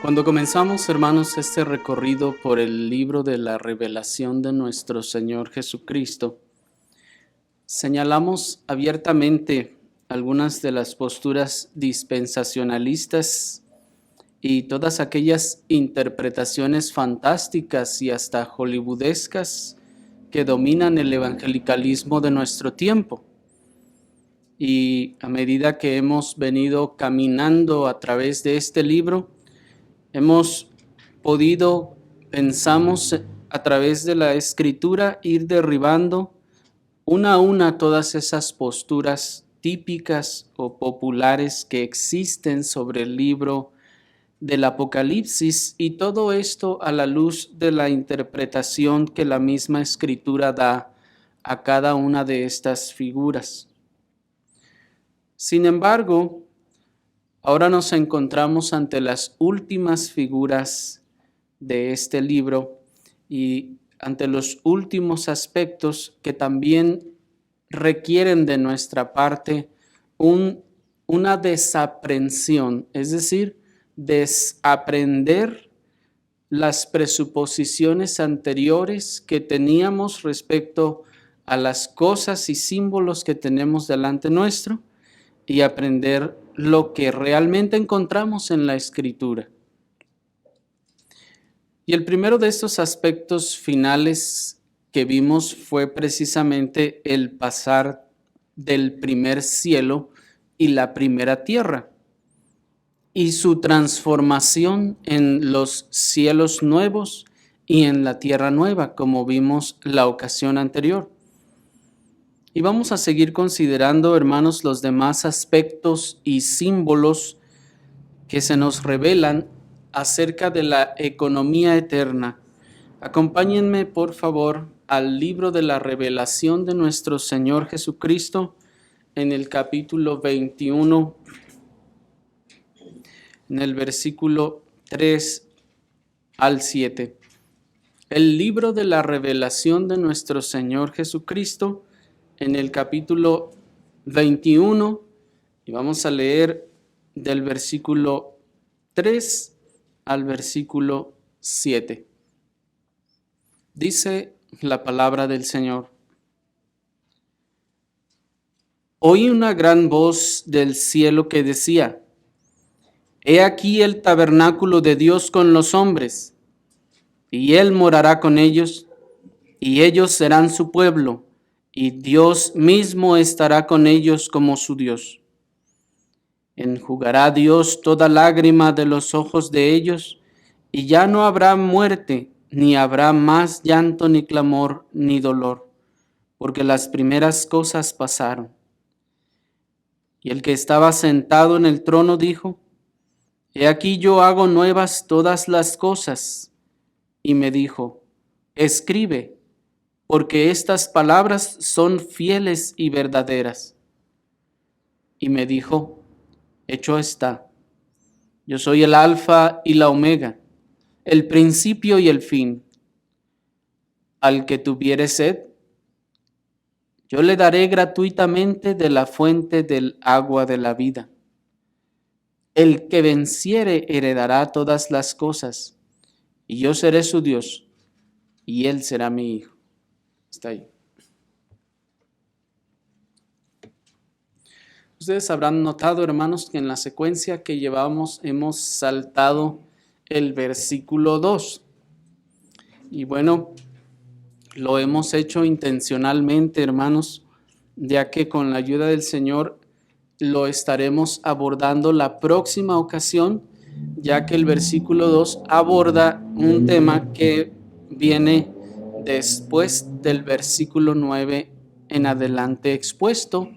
Cuando comenzamos, hermanos, este recorrido por el libro de la revelación de nuestro Señor Jesucristo, señalamos abiertamente algunas de las posturas dispensacionalistas y todas aquellas interpretaciones fantásticas y hasta hollywoodescas que dominan el evangelicalismo de nuestro tiempo. Y a medida que hemos venido caminando a través de este libro, hemos podido, pensamos, a través de la Escritura, ir derribando una a una todas esas posturas típicas o populares que existen sobre el libro del Apocalipsis, y todo esto a la luz de la interpretación que la misma Escritura da a cada una de estas figuras. Sin embargo, ahora nos encontramos ante las últimas figuras de este libro y ante los últimos aspectos que también requieren de nuestra parte una desaprensión, es decir, desaprender las presuposiciones anteriores que teníamos respecto a las cosas y símbolos que tenemos delante nuestro y aprender lo que realmente encontramos en la Escritura. Y el primero de estos aspectos finales que vimos fue precisamente el pasar del primer cielo y la primera tierra, y su transformación en los cielos nuevos y en la tierra nueva, como vimos la ocasión anterior. Y vamos a seguir considerando, hermanos, los demás aspectos y símbolos que se nos revelan acerca de la economía eterna. Acompáñenme, por favor, al libro de la revelación de nuestro Señor Jesucristo en el capítulo 21, en el versículo 3 al 7. El libro de la revelación de nuestro Señor Jesucristo en el capítulo 21, y vamos a leer del versículo 3 al versículo 7. Dice la palabra del Señor: Oí una gran voz del cielo que decía: He aquí el tabernáculo de Dios con los hombres, y Él morará con ellos, y ellos serán su pueblo, y Dios mismo estará con ellos como su Dios. Enjugará Dios toda lágrima de los ojos de ellos, y ya no habrá muerte, ni habrá más llanto, ni clamor, ni dolor, porque las primeras cosas pasaron. Y el que estaba sentado en el trono dijo: He aquí yo hago nuevas todas las cosas. Y me dijo: Escribe, porque estas palabras son fieles y verdaderas. Y me dijo: Hecho está. Yo soy el Alfa y la Omega, el principio y el fin. Al que tuviere sed, yo le daré gratuitamente de la fuente del agua de la vida. El que venciere heredará todas las cosas, y yo seré su Dios, y él será mi hijo. Está ahí. Ustedes habrán notado, hermanos, que en la secuencia que llevamos hemos saltado el versículo 2. Y bueno, lo hemos hecho intencionalmente, hermanos, ya que con la ayuda del Señor lo estaremos abordando la próxima ocasión, ya que el versículo 2 aborda un tema que viene después del versículo 9 en adelante expuesto.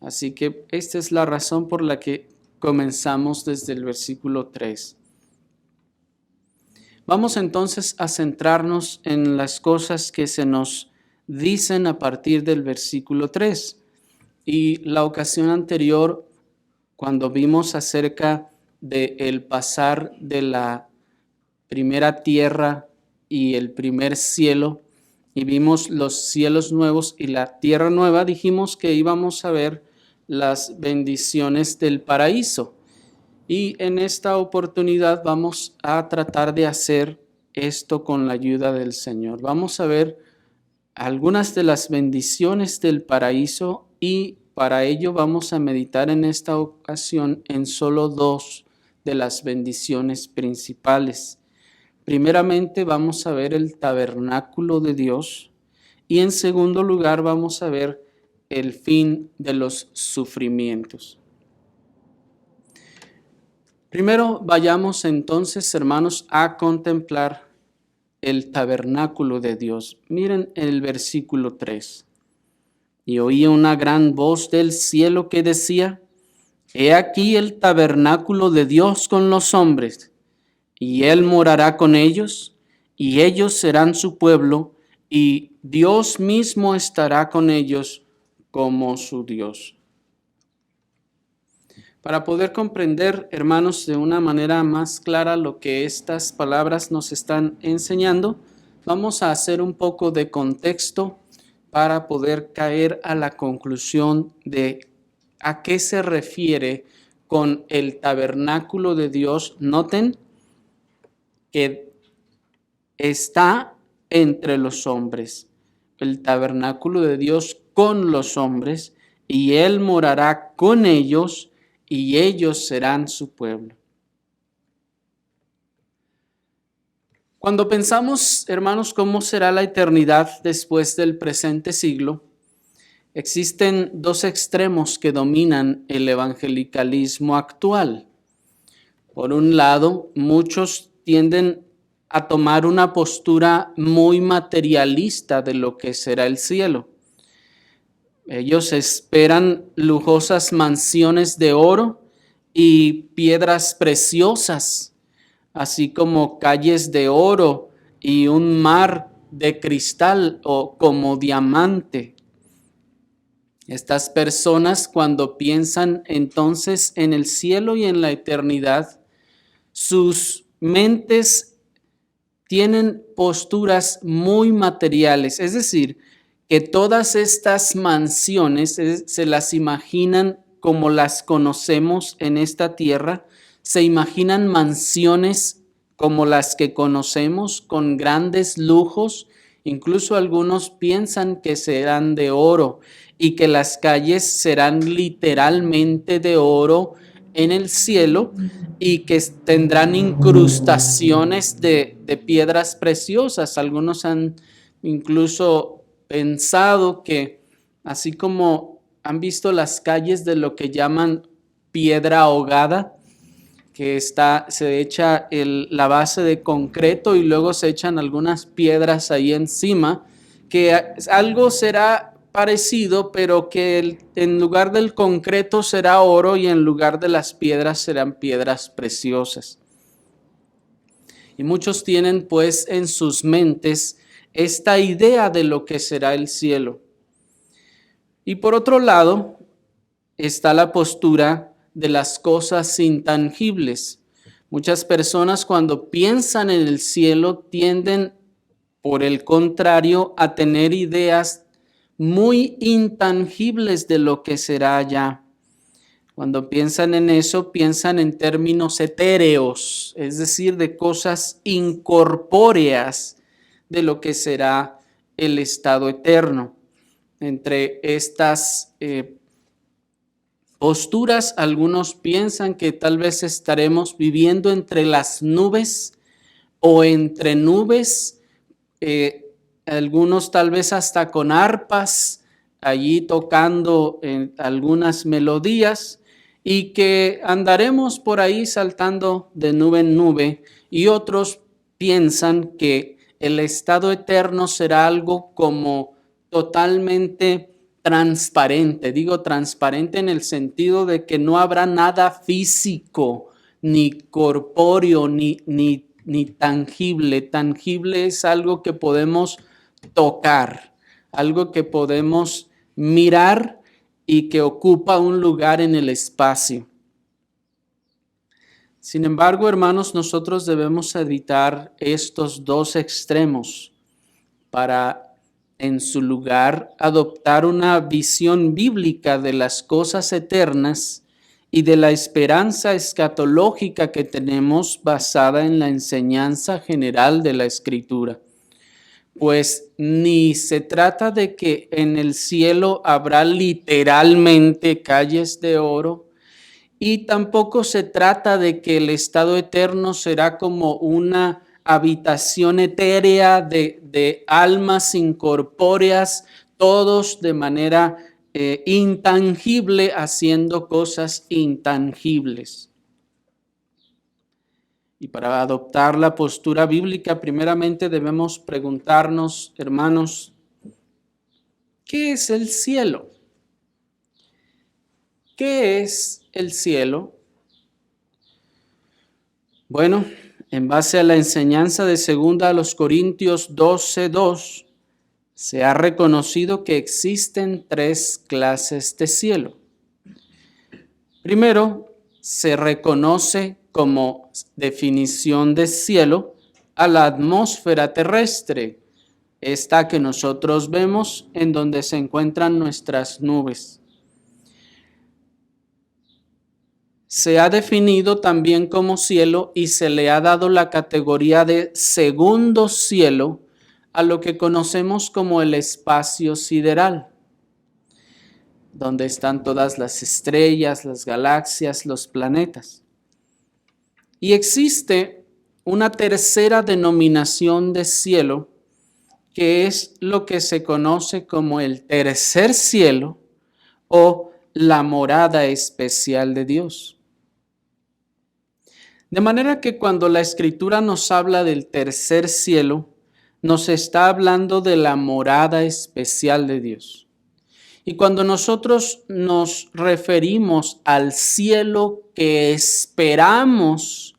Así que esta es la razón por la que comenzamos desde el versículo 3. Vamos entonces a centrarnos en las cosas que se nos dicen a partir del versículo 3. Y la ocasión anterior, cuando vimos acerca del pasar de la primera tierra y el primer cielo, y vimos los cielos nuevos y la tierra nueva, dijimos que íbamos a ver las bendiciones del paraíso. Y en esta oportunidad vamos a tratar de hacer esto con la ayuda del Señor. Vamos a ver algunas de las bendiciones del paraíso y para ello vamos a meditar en esta ocasión en solo dos de las bendiciones principales. Primeramente vamos a ver el tabernáculo de Dios y en segundo lugar vamos a ver el fin de los sufrimientos. Primero vayamos entonces, hermanos, a contemplar el tabernáculo de Dios. Miren el versículo 3. Y oí una gran voz del cielo que decía: He aquí el tabernáculo de Dios con los hombres, y Él morará con ellos, y ellos serán su pueblo, y Dios mismo estará con ellos como su Dios. Para poder comprender, hermanos, de una manera más clara lo que estas palabras nos están enseñando, vamos a hacer un poco de contexto para poder caer a la conclusión de a qué se refiere con el tabernáculo de Dios. Noten que está entre los hombres, el tabernáculo de Dios con los hombres, y Él morará con ellos, y ellos serán su pueblo. Cuando pensamos, hermanos, cómo será la eternidad después del presente siglo, existen dos extremos que dominan el evangelicalismo actual. Por un lado, muchos tienden a tomar una postura muy materialista de lo que será el cielo. Ellos esperan lujosas mansiones de oro y piedras preciosas, así como calles de oro y un mar de cristal o como diamante. Estas personas, cuando piensan entonces en el cielo y en la eternidad, sus mentes tienen posturas muy materiales, es decir, que todas estas mansiones se las imaginan como las conocemos en esta tierra, se imaginan mansiones como las que conocemos, con grandes lujos, incluso algunos piensan que serán de oro y que las calles serán literalmente de oro en el cielo y que tendrán incrustaciones de piedras preciosas. Algunos han incluso pensado que, así como han visto las calles de lo que llaman piedra ahogada, que se echa la base de concreto y luego se echan algunas piedras ahí encima, que algo será parecido, pero que en lugar del concreto será oro y en lugar de las piedras serán piedras preciosas. Y muchos tienen pues en sus mentes esta idea de lo que será el cielo. Y por otro lado está la postura de las cosas intangibles. Muchas personas cuando piensan en el cielo tienden, por el contrario, a tener ideas muy intangibles de lo que será allá. Cuando piensan en eso, piensan en términos etéreos, es decir, de cosas incorpóreas de lo que será el estado eterno. Entre estas posturas, algunos piensan que tal vez estaremos viviendo entre las nubes o entre nubes, algunos tal vez hasta con arpas, allí tocando algunas melodías, y que andaremos por ahí saltando de nube en nube, y otros piensan que el estado eterno será algo como totalmente transparente. Digo transparente en el sentido de que no habrá nada físico, ni corpóreo, ni tangible. Tangible es algo que podemos tocar, algo que podemos mirar y que ocupa un lugar en el espacio. Sin embargo, hermanos, nosotros debemos evitar estos dos extremos para, en su lugar, adoptar una visión bíblica de las cosas eternas y de la esperanza escatológica que tenemos basada en la enseñanza general de la Escritura. Pues ni se trata de que en el cielo habrá literalmente calles de oro, y tampoco se trata de que el estado eterno será como una habitación etérea de almas incorpóreas, todos de manera intangible, haciendo cosas intangibles. Y para adoptar la postura bíblica, primeramente debemos preguntarnos, hermanos, ¿qué es el cielo? ¿Qué es el cielo? Bueno, en base a la enseñanza de 2 Corintios 12:2, se ha reconocido que existen 3 clases de cielo. Primero, se reconoce como definición de cielo a la atmósfera terrestre, esta que nosotros vemos en donde se encuentran nuestras nubes. Se ha definido también como cielo y se le ha dado la categoría de segundo cielo a lo que conocemos como el espacio sideral, donde están todas las estrellas, las galaxias, los planetas. Y existe una tercera denominación de cielo, que es lo que se conoce como el tercer cielo o la morada especial de Dios. De manera que cuando la Escritura nos habla del tercer cielo, nos está hablando de la morada especial de Dios. Y cuando nosotros nos referimos al cielo que esperamos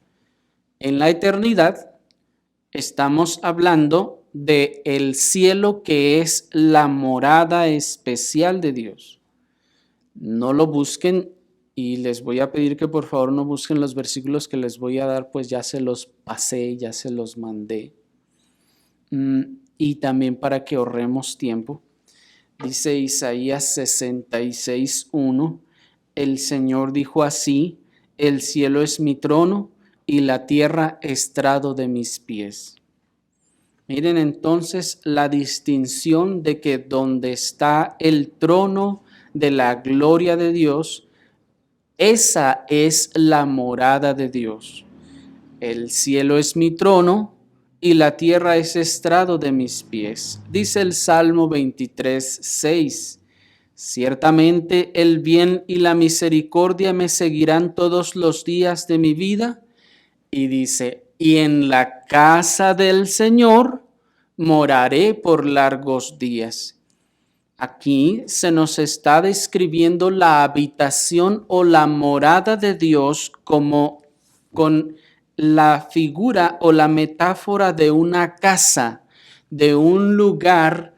en la eternidad, estamos hablando de el cielo que es la morada especial de Dios. No lo busquen y les voy a pedir que por favor no busquen los versículos que les voy a dar, pues ya se los pasé, ya se los mandé. Y también para que ahorremos tiempo. Dice Isaías 66:1, el Señor dijo así: el cielo es mi trono y la tierra estrado de mis pies. Miren entonces la distinción de que donde está el trono de la gloria de Dios, esa es la morada de Dios. El cielo es mi trono y la tierra es estrado de mis pies. Dice el Salmo 23:6. Ciertamente el bien y la misericordia me seguirán todos los días de mi vida. Y dice, y en la casa del Señor moraré por largos días. Aquí se nos está describiendo la habitación o la morada de Dios como con la figura o la metáfora de una casa, de un lugar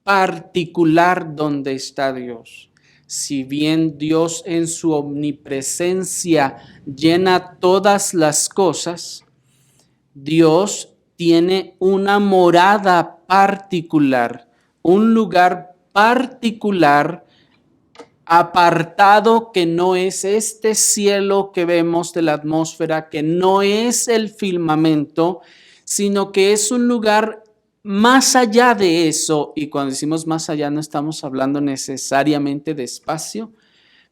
particular donde está Dios. Si bien Dios en su omnipresencia llena todas las cosas, Dios tiene una morada particular, un lugar particular apartado, que no es este cielo que vemos de la atmósfera, que no es el firmamento, sino que es un lugar más allá de eso. Y cuando decimos más allá no estamos hablando necesariamente de espacio,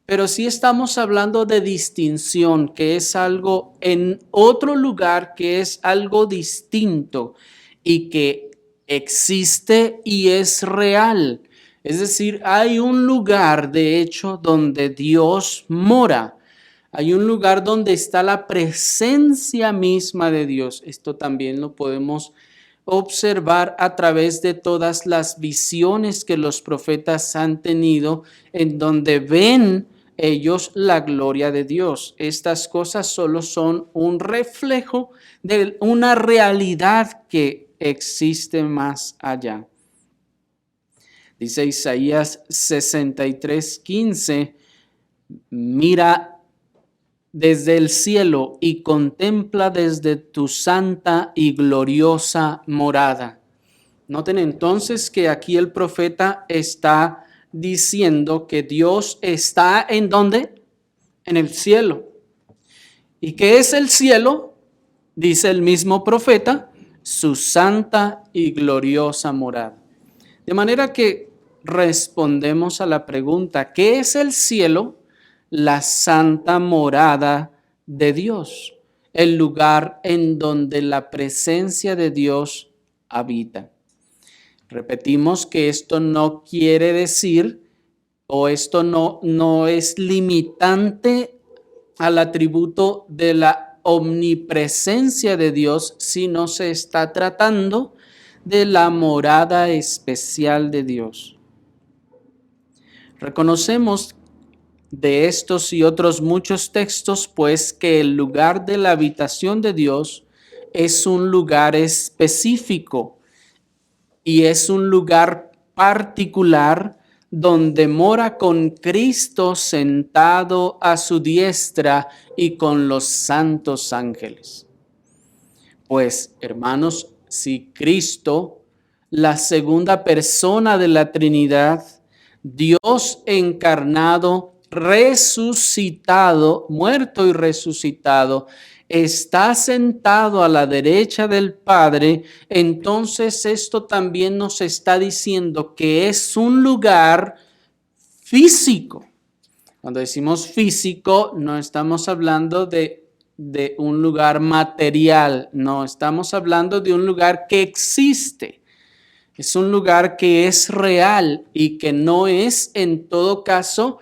pero sí estamos hablando de distinción, que es algo en otro lugar, que es algo distinto y que existe y es real. Es decir, hay un lugar, de hecho, donde Dios mora. Hay un lugar donde está la presencia misma de Dios. Esto también lo podemos observar a través de todas las visiones que los profetas han tenido, en donde ven ellos la gloria de Dios. Estas cosas solo son un reflejo de una realidad que existe más allá. Dice Isaías 63:15, mira desde el cielo y contempla desde tu santa y gloriosa morada. Noten entonces que aquí el profeta está diciendo que Dios está ¿en dónde? en el cielo. ¿Y qué es el cielo? Dice el mismo profeta, su santa y gloriosa morada. De manera que respondemos a la pregunta, ¿qué es el cielo? La santa morada de Dios, el lugar en donde la presencia de Dios habita. Repetimos que esto no quiere decir, o esto no es limitante al atributo de la omnipresencia de Dios, sino se está tratando de la morada especial de Dios. Reconocemos de estos y otros muchos textos, pues, que el lugar de la habitación de Dios es un lugar específico y es un lugar particular donde mora con Cristo sentado a su diestra y con los santos ángeles. Pues, hermanos, si Cristo, la segunda persona de la Trinidad, Dios encarnado, resucitado, muerto y resucitado, está sentado a la derecha del Padre, entonces esto también nos está diciendo que es un lugar físico. Cuando decimos físico, no estamos hablando de un lugar material, no, estamos hablando de un lugar que existe. Es un lugar que es real y que no es en todo caso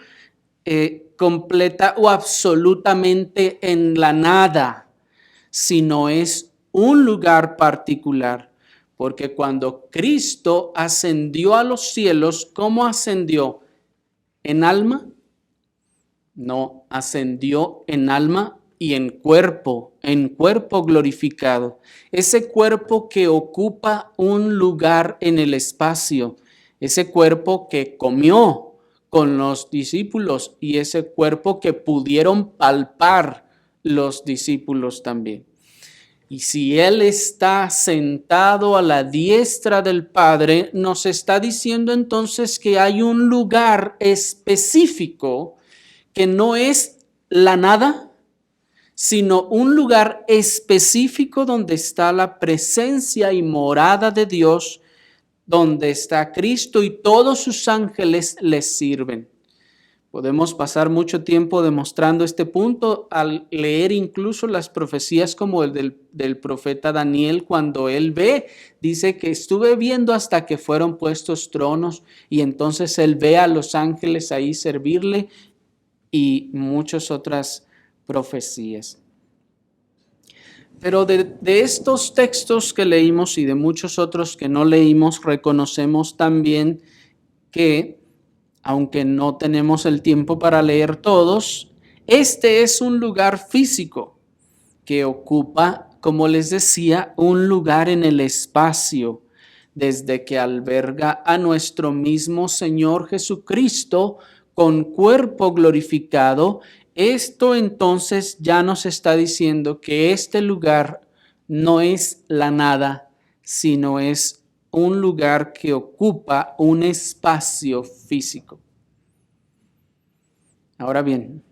completa o absolutamente en la nada, sino es un lugar particular. Porque cuando Cristo ascendió a los cielos, ¿cómo ascendió? ¿En alma? No, ascendió en alma y en cuerpo glorificado. Ese cuerpo que ocupa un lugar en el espacio, ese cuerpo que comió con los discípulos y ese cuerpo que pudieron palpar los discípulos también. Y si Él está sentado a la diestra del Padre, nos está diciendo entonces que hay un lugar específico que no es la nada, sino un lugar específico donde está la presencia y morada de Dios, donde está Cristo y todos sus ángeles les sirven. Podemos pasar mucho tiempo demostrando este punto al leer incluso las profecías como el del profeta Daniel, cuando él ve, dice que estuve viendo hasta que fueron puestos tronos y entonces él ve a los ángeles ahí servirle y muchas otras profecías. Pero de estos textos que leímos y de muchos otros que no leímos, reconocemos también que, aunque no tenemos el tiempo para leer todos, este es un lugar físico que ocupa, como les decía, un lugar en el espacio, desde que alberga a nuestro mismo Señor Jesucristo con cuerpo glorificado. Esto entonces ya nos está diciendo que este lugar no es la nada, sino es un lugar que ocupa un espacio físico. Ahora bien,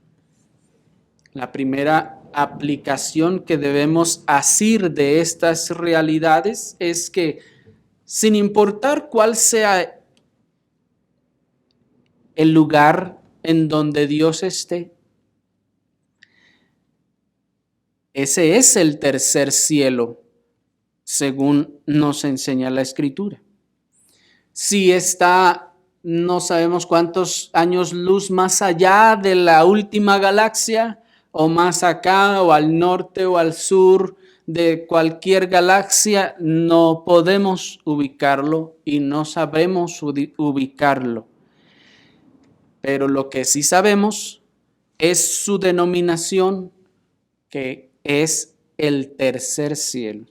la primera aplicación que debemos hacer de estas realidades es que, sin importar cuál sea el lugar en donde Dios esté, ese es el tercer cielo, según nos enseña la Escritura. Si está, no sabemos cuántos años luz más allá de la última galaxia, o más acá, o al norte, o al sur de cualquier galaxia, no podemos ubicarlo y no sabemos ubicarlo. Pero lo que sí sabemos es su denominación, que es el tercer cielo.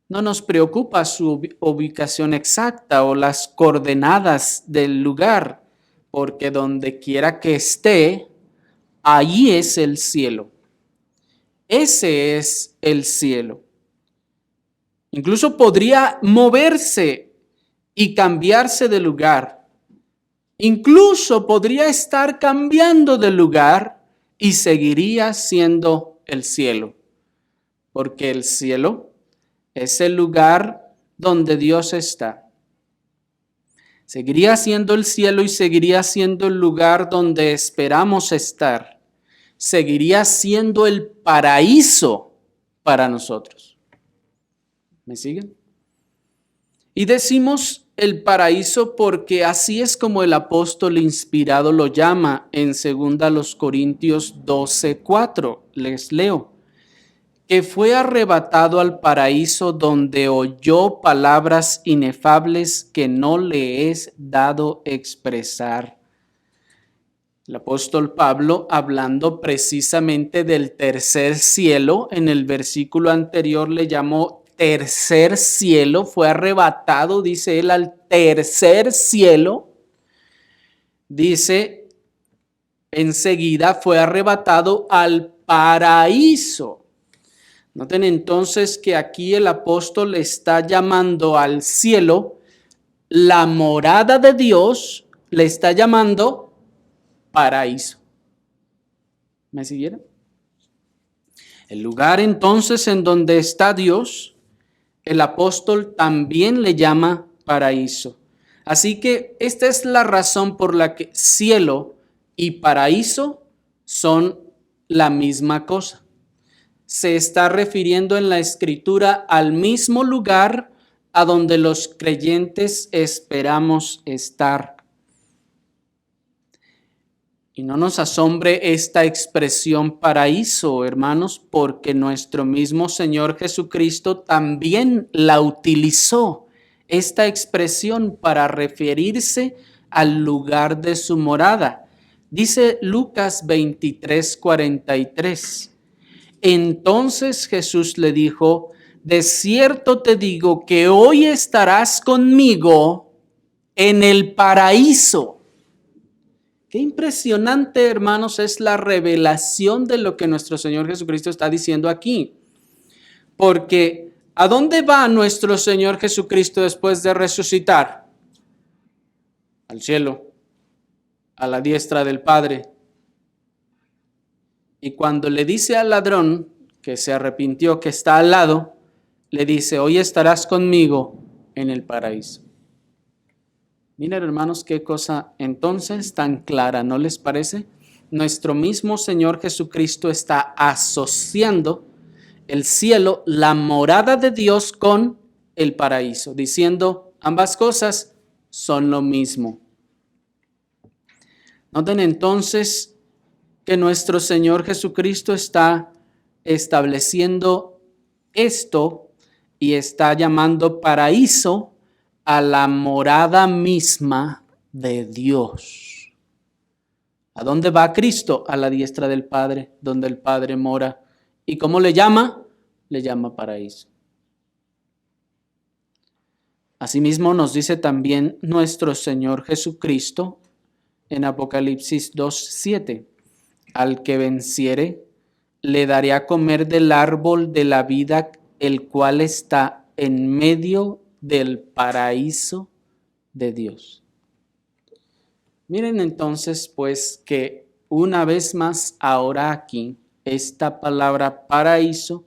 No nos preocupa su ubicación exacta o las coordenadas del lugar, porque donde quiera que esté, allí es el cielo. Ese es el cielo. Incluso podría moverse y cambiarse de lugar. Incluso podría estar cambiando de lugar y seguiría siendo el cielo, porque el cielo es el lugar donde Dios está. Seguiría siendo el cielo y seguiría siendo el lugar donde esperamos estar. Seguiría siendo el paraíso para nosotros. ¿Me siguen? Y decimos el paraíso porque así es como el apóstol inspirado lo llama en 2 Corintios 12:4. Les leo. Que fue arrebatado al paraíso donde oyó palabras inefables que no le es dado expresar. El apóstol Pablo, hablando precisamente del tercer cielo, en el versículo anterior le llamó tercer cielo, fue arrebatado, dice él, al tercer cielo. Dice, enseguida fue arrebatado al paraíso. Noten entonces que aquí el apóstol está llamando al cielo, la morada de Dios, le está llamando paraíso. ¿Me siguieron? El lugar entonces en donde está Dios, el apóstol también le llama paraíso. Así que esta es la razón por la que cielo y paraíso son la misma cosa. Se está refiriendo en la escritura al mismo lugar a donde los creyentes esperamos estar. Y no nos asombre esta expresión paraíso, hermanos, porque nuestro mismo Señor Jesucristo también la utilizó, esta expresión, para referirse al lugar de su morada. Dice Lucas 23:43. Entonces Jesús le dijo, de cierto te digo que hoy estarás conmigo en el paraíso. Qué impresionante, hermanos, es la revelación de lo que nuestro Señor Jesucristo está diciendo aquí. Porque, ¿a dónde va nuestro Señor Jesucristo después de resucitar? Al cielo, a la diestra del Padre. Y cuando le dice al ladrón que se arrepintió, que está al lado, le dice, hoy estarás conmigo en el paraíso. Miren, hermanos, qué cosa entonces tan clara, ¿no les parece? Nuestro mismo Señor Jesucristo está asociando el cielo, la morada de Dios, con el paraíso, diciendo ambas cosas son lo mismo. Noten entonces que nuestro Señor Jesucristo está estableciendo esto y está llamando paraíso a la morada misma de Dios. ¿A dónde va Cristo? A la diestra del Padre, donde el Padre mora. ¿Y cómo le llama? Le llama paraíso. Asimismo nos dice también nuestro Señor Jesucristo en Apocalipsis 2:7. Al que venciere, le daré a comer del árbol de la vida, el cual está en medio del paraíso de Dios. Miren entonces, pues, que una vez más, ahora aquí, esta palabra paraíso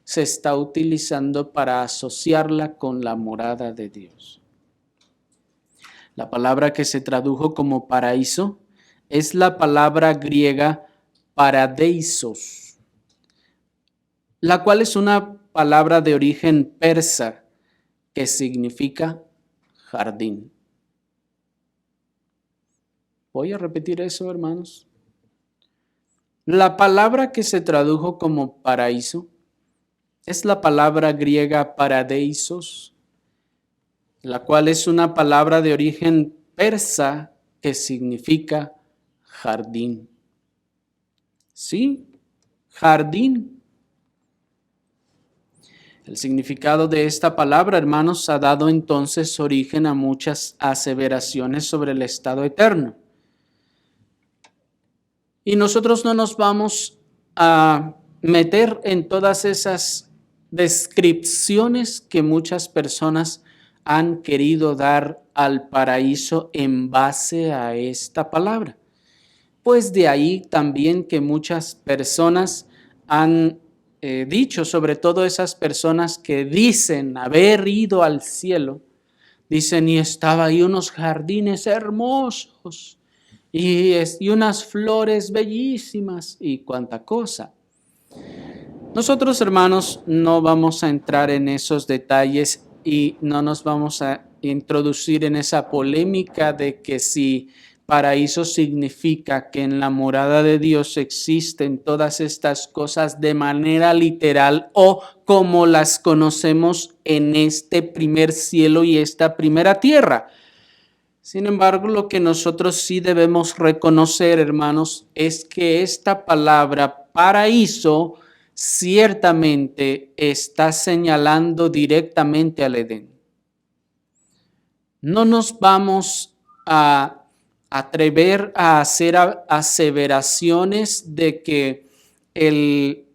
se está utilizando para asociarla con la morada de Dios. La palabra que se tradujo como paraíso es la palabra griega paradeisos, la cual es una palabra de origen persa que significa jardín. Voy a repetir eso, hermanos. La palabra que se tradujo como paraíso es la palabra griega paradeisos, la cual es una palabra de origen persa que significa jardín. Sí, jardín. El significado de esta palabra, hermanos, ha dado entonces origen a muchas aseveraciones sobre el estado eterno. Y nosotros no nos vamos a meter en todas esas descripciones que muchas personas han querido dar al paraíso en base a esta palabra. pues de ahí también que muchas personas han dicho, sobre todo esas personas que dicen haber ido al cielo, dicen, y estaba ahí unos jardines hermosos y unas flores bellísimas y cuánta cosa. Nosotros, hermanos, no vamos a entrar en esos detalles y no nos vamos a introducir en esa polémica de que si paraíso significa que en la morada de Dios existen todas estas cosas de manera literal o como las conocemos en este primer cielo y esta primera tierra. Sin embargo, lo que nosotros sí debemos reconocer, hermanos, es que esta palabra paraíso ciertamente está señalando directamente al Edén. No nos vamos a atrever a hacer aseveraciones de que el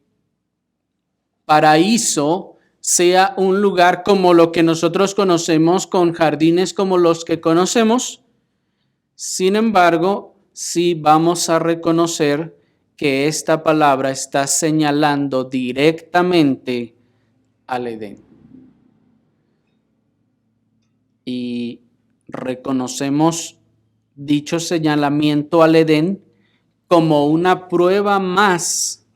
paraíso sea un lugar como lo que nosotros conocemos, con jardines como los que conocemos. Sin embargo, sí vamos a reconocer que esta palabra está señalando directamente al Edén. Y reconocemos dicho señalamiento al Edén como una prueba más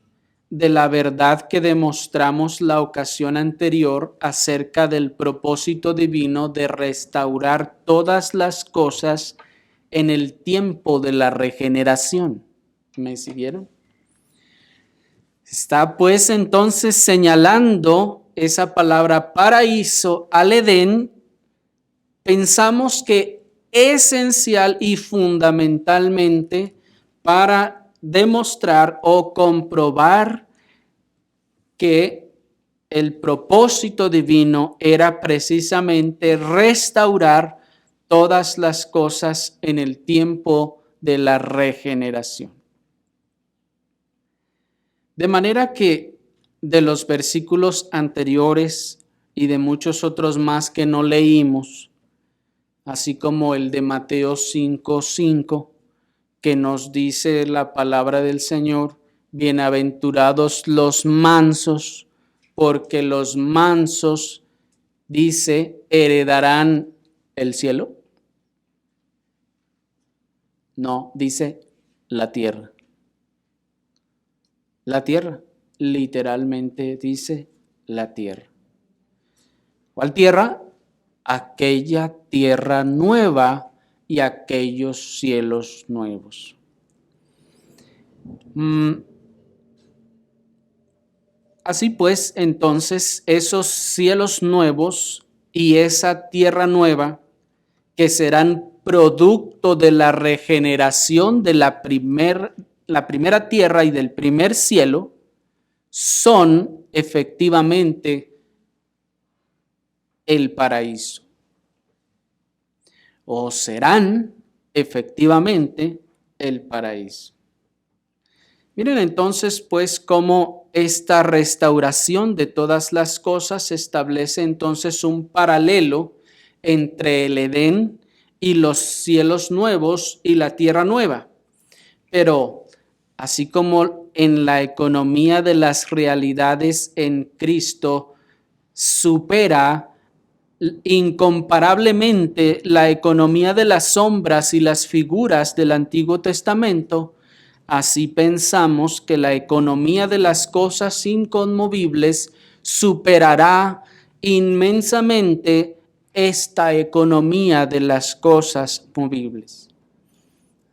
de la verdad que demostramos la ocasión anterior acerca del propósito divino de restaurar todas las cosas en el tiempo de la regeneración. ¿Me siguieron? Está pues entonces señalando esa palabra paraíso al Edén. Pensamos que esencial y fundamentalmente para demostrar o comprobar que el propósito divino era precisamente restaurar todas las cosas en el tiempo de la regeneración. De manera que de los versículos anteriores y de muchos otros más que no leímos, así como el de Mateo 5:5, que nos dice la palabra del Señor, bienaventurados los mansos, porque los mansos, dice, heredarán el cielo. No, dice la tierra. La tierra, literalmente dice la tierra. ¿Cuál tierra? Aquella tierra nueva y aquellos cielos nuevos. Así pues, entonces, esos cielos nuevos y esa tierra nueva que serán producto de la regeneración de la primera tierra y del primer cielo, son efectivamente el paraíso. O serán efectivamente el paraíso. Miren entonces pues cómo esta restauración de todas las cosas establece entonces un paralelo entre el Edén y los cielos nuevos y la tierra nueva. Pero así como en la economía de las realidades en Cristo supera incomparablemente la economía de las sombras y las figuras del Antiguo Testamento, así pensamos que la economía de las cosas inconmovibles superará inmensamente esta economía de las cosas movibles.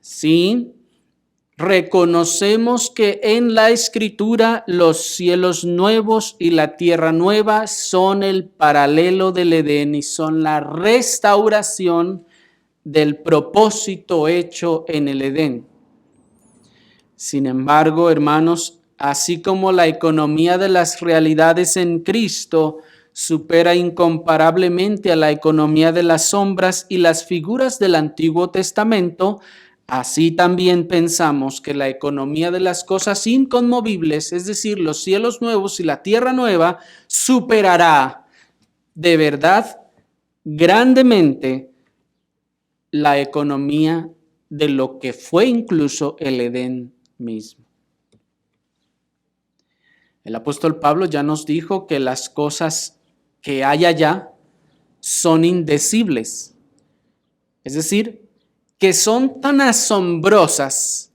Sí, reconocemos que en la Escritura los cielos nuevos y la tierra nueva son el paralelo del Edén y son la restauración del propósito hecho en el Edén. Sin embargo, hermanos, así como la economía de las realidades en Cristo supera incomparablemente a la economía de las sombras y las figuras del Antiguo Testamento, así también pensamos que la economía de las cosas inconmovibles, es decir, los cielos nuevos y la tierra nueva, superará de verdad grandemente la economía de lo que fue incluso el Edén mismo. El apóstol Pablo ya nos dijo que las cosas que hay allá son indecibles, es decir, que son tan asombrosas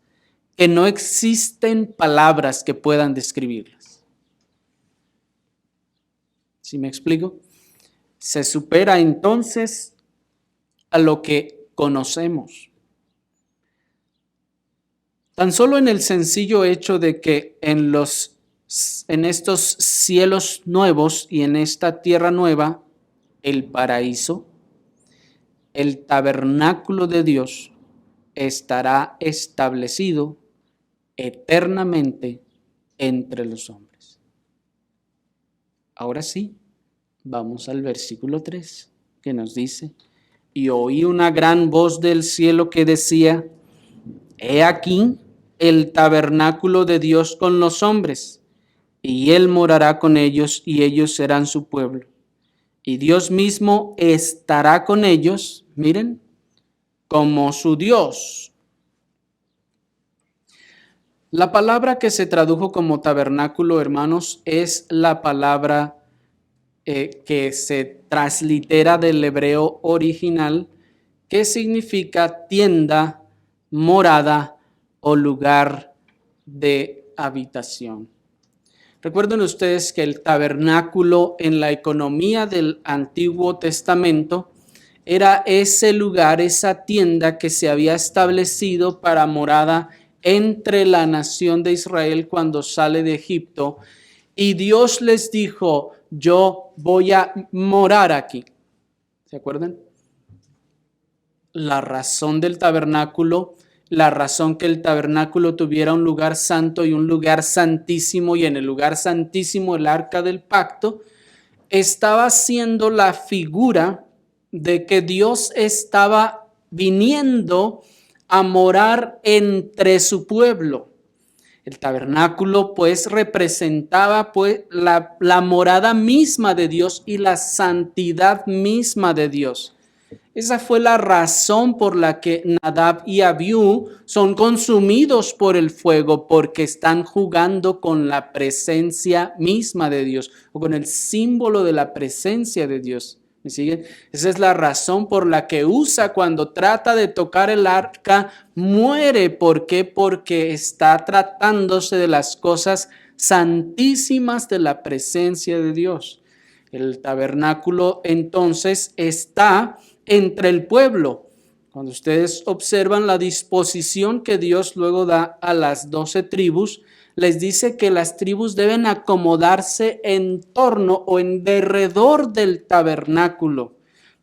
que no existen palabras que puedan describirlas. ¿Sí me explico? Se supera entonces a lo que conocemos. Tan solo en el sencillo hecho de que en estos cielos nuevos y en esta tierra nueva, el paraíso, el tabernáculo de Dios, estará establecido eternamente entre los hombres. Ahora sí, vamos al versículo 3, que nos dice: y oí una gran voz del cielo que decía: he aquí el tabernáculo de Dios con los hombres, y Él morará con ellos, y ellos serán su pueblo. Y Dios mismo estará con ellos, miren, como su Dios. La palabra que se tradujo como tabernáculo, hermanos, es la palabra que se translitera del hebreo original, que significa tienda, morada o lugar de habitación. Recuerden ustedes que el tabernáculo en la economía del Antiguo Testamento era ese lugar, esa tienda que se había establecido para morada entre la nación de Israel cuando sale de Egipto. Y Dios les dijo: yo voy a morar aquí. ¿Se acuerdan? La razón del tabernáculo, la razón que el tabernáculo tuviera un lugar santo y un lugar santísimo, y en el lugar santísimo el arca del pacto, estaba siendo la figura de que Dios estaba viniendo a morar entre su pueblo. El tabernáculo pues representaba pues la morada misma de Dios y la santidad misma de Dios. Esa fue la razón por la que Nadab y Abiú son consumidos por el fuego, porque están jugando con la presencia misma de Dios o con el símbolo de la presencia de Dios. ¿Me siguen? Esa es la razón por la que Usa, cuando trata de tocar el arca, muere. ¿Por qué? Porque está tratándose de las cosas santísimas de la presencia de Dios. El tabernáculo entonces está entre el pueblo. Cuando ustedes observan la disposición que Dios luego da a las 12 tribus, les dice que las tribus deben acomodarse en torno o en derredor del tabernáculo.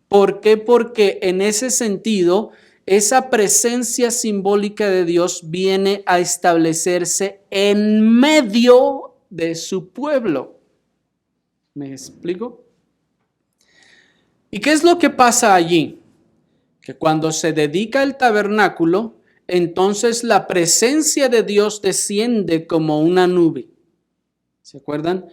¿Por qué? Porque en ese sentido, esa presencia simbólica de Dios viene a establecerse en medio de su pueblo. ¿Me explico? ¿Y qué es lo que pasa allí? Que cuando se dedica el tabernáculo, entonces la presencia de Dios desciende como una nube. ¿Se acuerdan?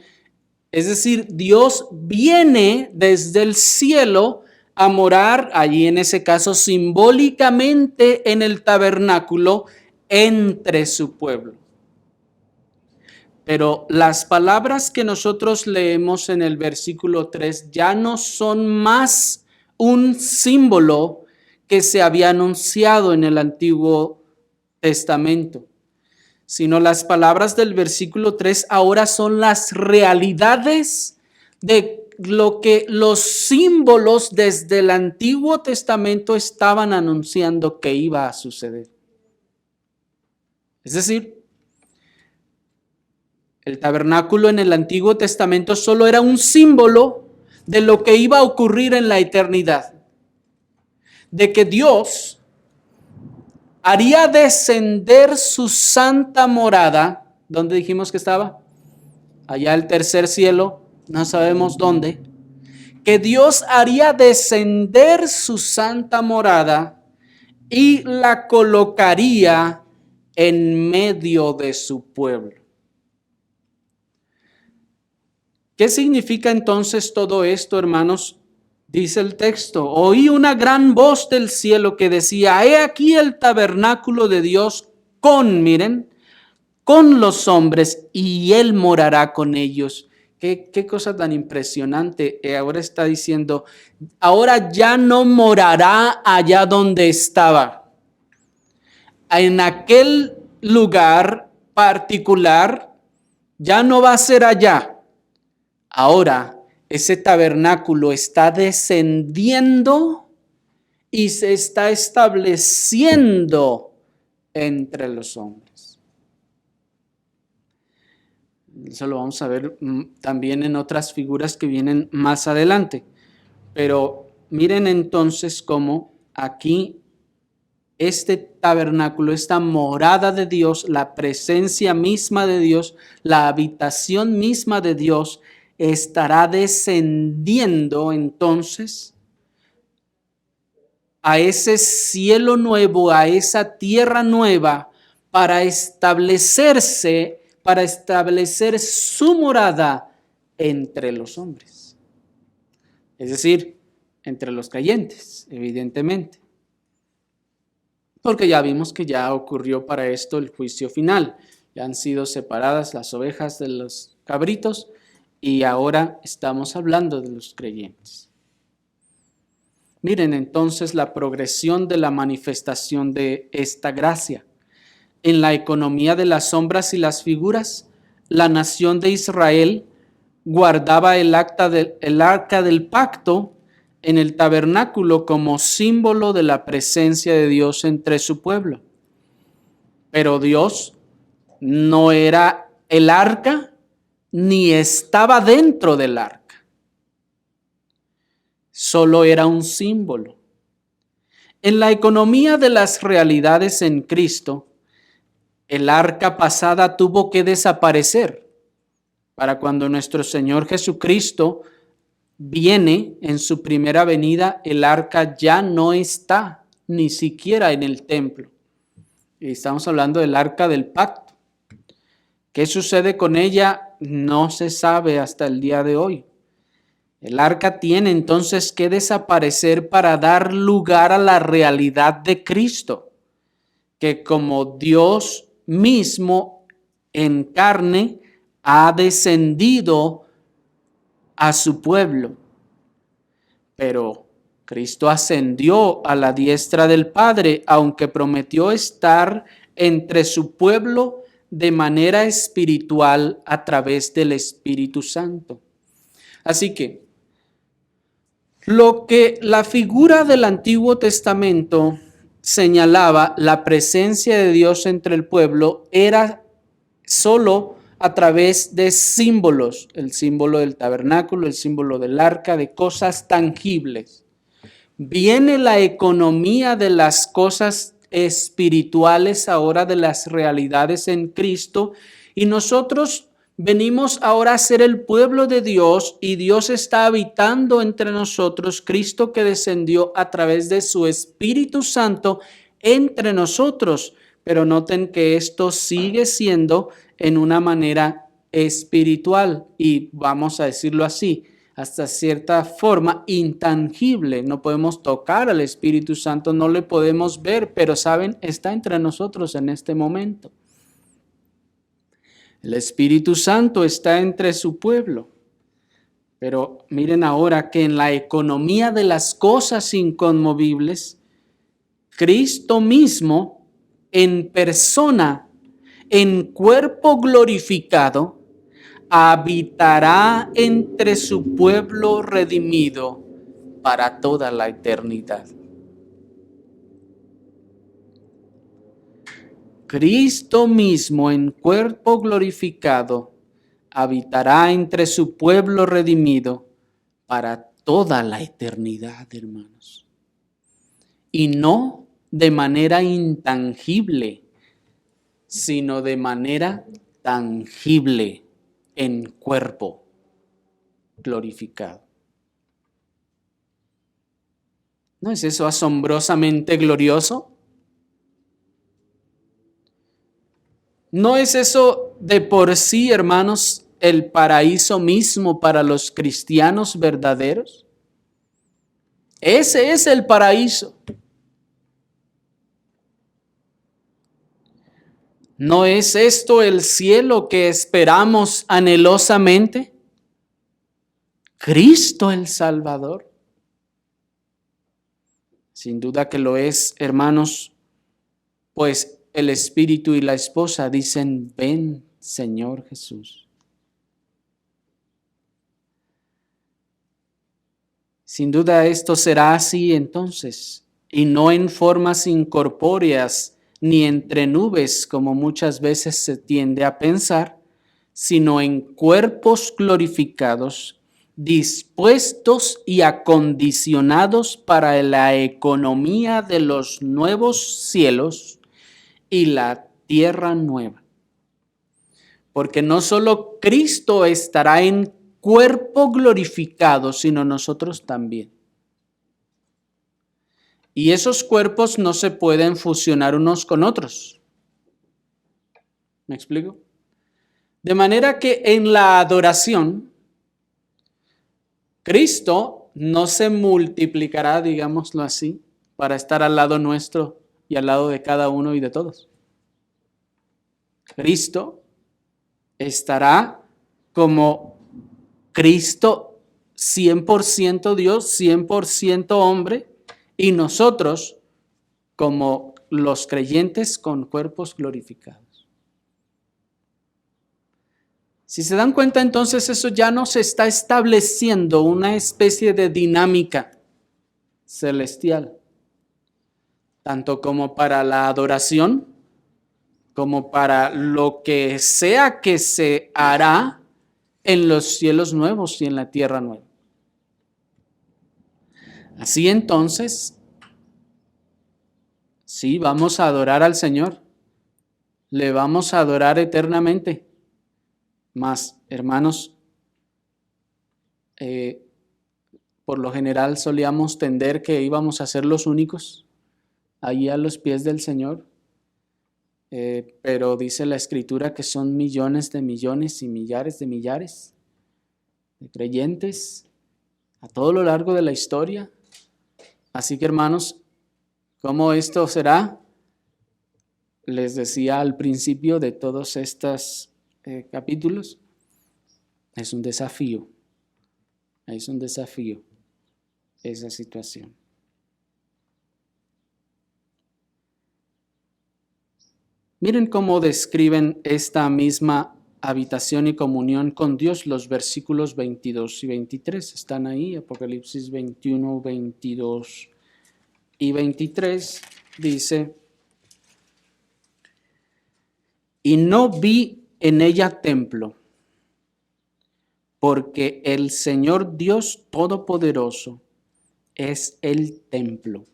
Es decir, Dios viene desde el cielo a morar allí, en ese caso simbólicamente en el tabernáculo, entre su pueblo. Pero las palabras que nosotros leemos en el versículo 3 ya no son más un símbolo que se había anunciado en el Antiguo Testamento, sino las palabras del versículo 3 ahora son las realidades de lo que los símbolos desde el Antiguo Testamento estaban anunciando que iba a suceder. Es decir, el tabernáculo en el Antiguo Testamento solo era un símbolo de lo que iba a ocurrir en la eternidad, de que Dios haría descender su santa morada. ¿Dónde dijimos que estaba? Allá el tercer cielo, no sabemos dónde. Que Dios haría descender su santa morada y la colocaría en medio de su pueblo. ¿Qué significa entonces todo esto, hermanos? Dice el texto, oí una gran voz del cielo que decía, he aquí el tabernáculo de Dios miren, con los hombres y Él morará con ellos. Qué cosa tan impresionante. Ahora está diciendo, ahora ya no morará allá donde estaba. En aquel lugar particular, ya no va a ser allá. Ahora ese tabernáculo está descendiendo y se está estableciendo entre los hombres. Eso lo vamos a ver también en otras figuras que vienen más adelante. Pero miren entonces cómo aquí este tabernáculo, esta morada de Dios, la presencia misma de Dios, la habitación misma de Dios, estará descendiendo entonces a ese cielo nuevo, a esa tierra nueva, para establecerse, para establecer su morada entre los hombres. Es decir, entre los creyentes, evidentemente. Porque ya vimos que ya ocurrió para esto el juicio final. Ya han sido separadas las ovejas de los cabritos y ahora estamos hablando de los creyentes. Miren entonces la progresión de la manifestación de esta gracia. En la economía de las sombras y las figuras, la nación de Israel guardaba el arca del pacto en el tabernáculo como símbolo de la presencia de Dios entre su pueblo. Pero Dios no era el arca ni estaba dentro del arca. Solo era un símbolo. En la economía de las realidades en Cristo, el arca pasada tuvo que desaparecer para cuando nuestro Señor Jesucristo viene en su primera venida, el arca ya no está ni siquiera en el templo. Y estamos hablando del arca del pacto. ¿Qué sucede con ella? No se sabe hasta el día de hoy. El arca tiene entonces que desaparecer para dar lugar a la realidad de Cristo, que como Dios mismo en carne ha descendido a su pueblo. Pero Cristo ascendió a la diestra del Padre, aunque prometió estar entre su pueblo de manera espiritual a través del Espíritu Santo. Así que lo que la figura del Antiguo Testamento señalaba, la presencia de Dios entre el pueblo, era solo a través de símbolos, el símbolo del tabernáculo, el símbolo del arca, de cosas tangibles. Viene la economía de las cosas espirituales ahora, de las realidades en Cristo, y nosotros venimos ahora a ser el pueblo de Dios y Dios está habitando entre nosotros, Cristo que descendió a través de su Espíritu Santo entre nosotros. Pero noten que esto sigue siendo en una manera espiritual y vamos a decirlo así, hasta cierta forma intangible. No podemos tocar al Espíritu Santo, no le podemos ver, pero saben, está entre nosotros en este momento. El Espíritu Santo está entre su pueblo. Pero miren ahora que en la economía de las cosas inconmovibles, Cristo mismo en persona, en cuerpo glorificado, habitará entre su pueblo redimido para toda la eternidad. Cristo mismo en cuerpo glorificado habitará entre su pueblo redimido para toda la eternidad, hermanos. Y no de manera intangible, sino de manera tangible en cuerpo glorificado. ¿No es eso asombrosamente glorioso? ¿No es eso de por sí, hermanos, el paraíso mismo para los cristianos verdaderos? Ese es el paraíso. ¿No es esto el cielo que esperamos anhelosamente? Cristo el Salvador. Sin duda que lo es, hermanos, pues el Espíritu y la esposa dicen, ven, Señor Jesús. Sin duda esto será así entonces, y no en formas incorpóreas ni entre nubes, como muchas veces se tiende a pensar, sino en cuerpos glorificados, dispuestos y acondicionados para la economía de los nuevos cielos y la tierra nueva. Porque no solo Cristo estará en cuerpo glorificado, sino nosotros también. Y esos cuerpos no se pueden fusionar unos con otros. ¿Me explico? De manera que en la adoración, Cristo no se multiplicará, digámoslo así, para estar al lado nuestro y al lado de cada uno y de todos. Cristo estará como Cristo 100% Dios, 100% hombre, y nosotros como los creyentes con cuerpos glorificados. Si se dan cuenta, entonces eso ya nos está estableciendo una especie de dinámica celestial, tanto como para la adoración, como para lo que sea que se hará en los cielos nuevos y en la tierra nueva. Así entonces, sí, vamos a adorar al Señor, le vamos a adorar eternamente. Mas, hermanos, por lo general solíamos tender que íbamos a ser los únicos allí a los pies del Señor, pero dice la Escritura que son millones de millones y millares de millares de creyentes a todo lo largo de la historia. Así que, hermanos, ¿cómo esto será? Les decía al principio de todos estos capítulos, es un desafío esa situación. Miren cómo describen esta misma habitación y comunión con Dios los versículos 22 y 23. Están ahí, Apocalipsis 21, 22 y 23. Dice, y no vi en ella templo, porque el Señor Dios Todopoderoso es el templo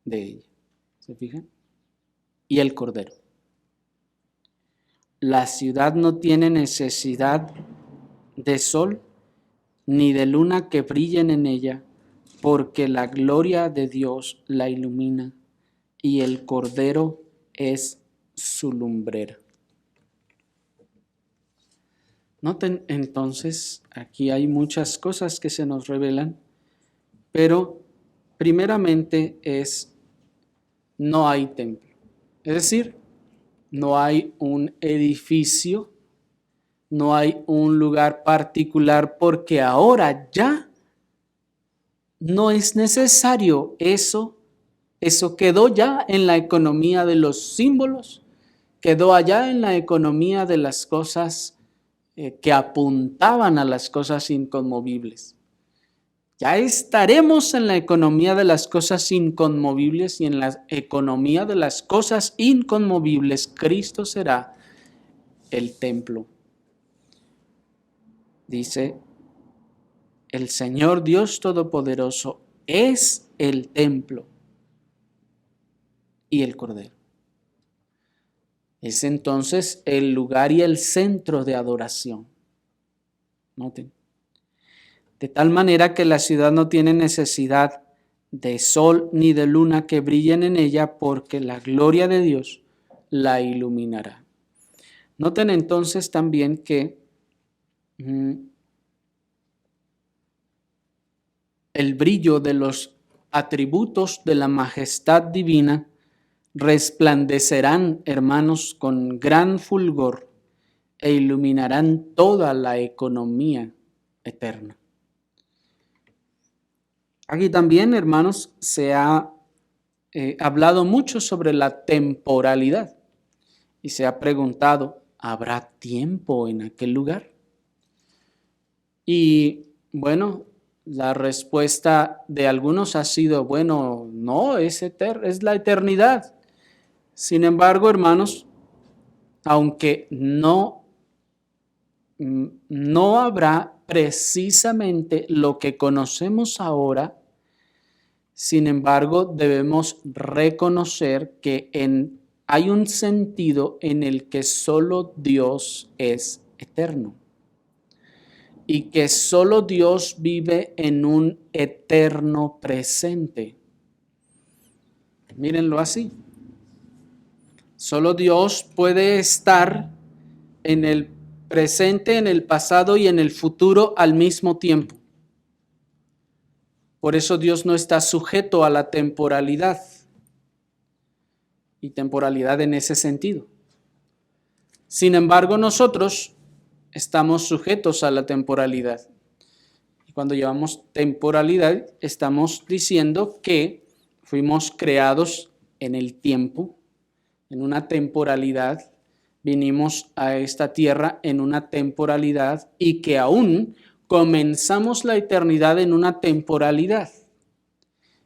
de ella. ¿Se fijan? Y el Cordero. La ciudad no tiene necesidad de sol ni de luna que brillen en ella, porque la gloria de Dios la ilumina y el Cordero es su lumbrera. Noten entonces, aquí hay muchas cosas que se nos revelan, pero primeramente no hay templo. Es decir, no hay un edificio, no hay un lugar particular, porque ahora ya no es necesario eso. Eso quedó ya en la economía de los símbolos, quedó allá en la economía de las cosas que apuntaban a las cosas inconmovibles. Ya estaremos en la economía de las cosas inconmovibles y en la economía de las cosas inconmovibles. Cristo será el templo. Dice, el Señor Dios Todopoderoso es el templo y el Cordero. Es entonces el lugar y el centro de adoración. Noten. De tal manera que la ciudad no tiene necesidad de sol ni de luna que brillen en ella, porque la gloria de Dios la iluminará. Noten entonces también que el brillo de los atributos de la majestad divina resplandecerán, hermanos, con gran fulgor e iluminarán toda la economía eterna. Aquí también, hermanos, se ha hablado mucho sobre la temporalidad y se ha preguntado, ¿habrá tiempo en aquel lugar? Y bueno, la respuesta de algunos ha sido, bueno, no, es la eternidad. Sin embargo, hermanos, aunque no habrá precisamente lo que conocemos ahora, sin embargo, debemos reconocer que hay un sentido en el que solo Dios es eterno y que solo Dios vive en un eterno presente. Mírenlo así. Solo Dios puede estar en el presente, en el pasado y en el futuro al mismo tiempo. Por eso Dios no está sujeto a la temporalidad y temporalidad en ese sentido. Sin embargo, nosotros estamos sujetos a la temporalidad. Y cuando llevamos temporalidad, estamos diciendo que fuimos creados en el tiempo, en una temporalidad, vinimos a esta tierra en una temporalidad y que aún comenzamos la eternidad en una temporalidad.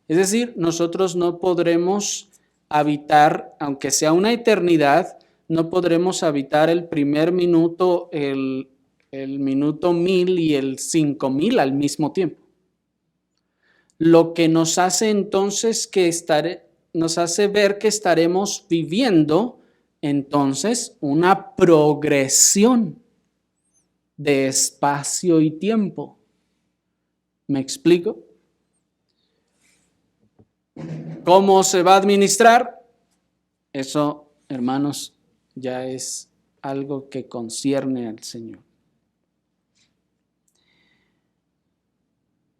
Es decir, nosotros no podremos habitar, aunque sea una eternidad, no podremos habitar el primer minuto, el minuto 1000 y el 5000 al mismo tiempo. Lo que nos hace entonces nos hace ver que estaremos viviendo entonces una progresión de espacio y tiempo. ¿Me explico? ¿Cómo se va a administrar? Eso, hermanos, ya es algo que concierne al Señor.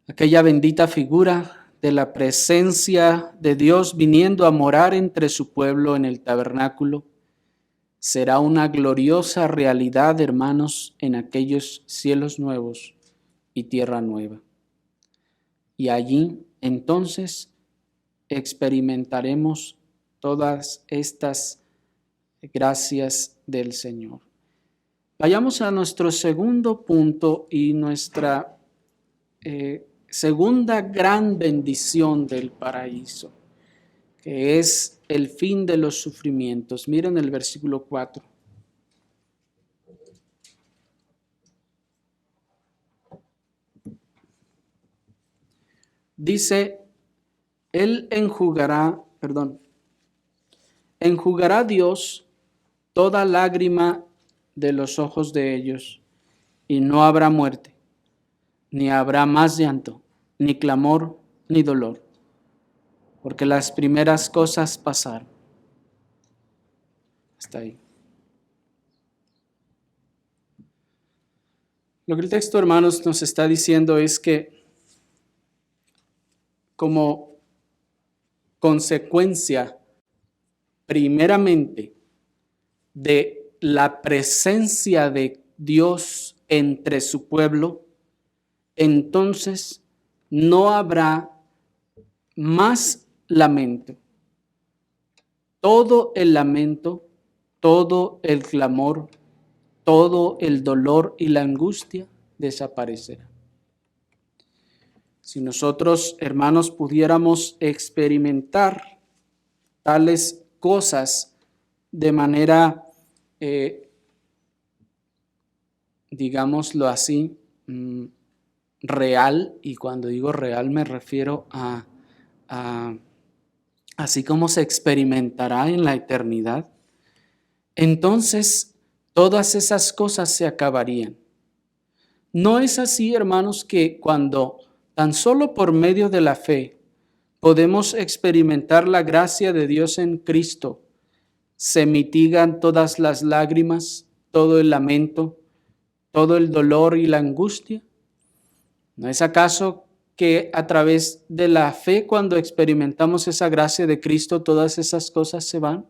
Aquella bendita figura de la presencia de Dios viniendo a morar entre su pueblo en el tabernáculo será una gloriosa realidad, hermanos, en aquellos cielos nuevos y tierra nueva. Y allí, entonces, experimentaremos todas estas gracias del Señor. Vayamos a nuestro segundo punto y nuestra segunda gran bendición del paraíso, que es el fin de los sufrimientos. Miren el versículo 4. Dice, enjugará Dios toda lágrima de los ojos de ellos, y no habrá muerte, ni habrá más llanto, ni clamor, ni dolor, porque las primeras cosas pasaron. Hasta ahí. Lo que el texto, hermanos, nos está diciendo es que como consecuencia, primeramente, de la presencia de Dios entre su pueblo, entonces no habrá más lamento. Todo el lamento, todo el clamor, todo el dolor y la angustia desaparecerá. Si nosotros, hermanos, pudiéramos experimentar tales cosas de manera, digámoslo así, real, y cuando digo real me refiero a así como se experimentará en la eternidad, entonces todas esas cosas se acabarían. No es así, hermanos, que cuando tan solo por medio de la fe podemos experimentar la gracia de Dios en Cristo, se mitigan todas las lágrimas, todo el lamento, todo el dolor y la angustia. ¿No es acaso que a través de la fe, cuando experimentamos esa gracia de Cristo, todas esas cosas se van?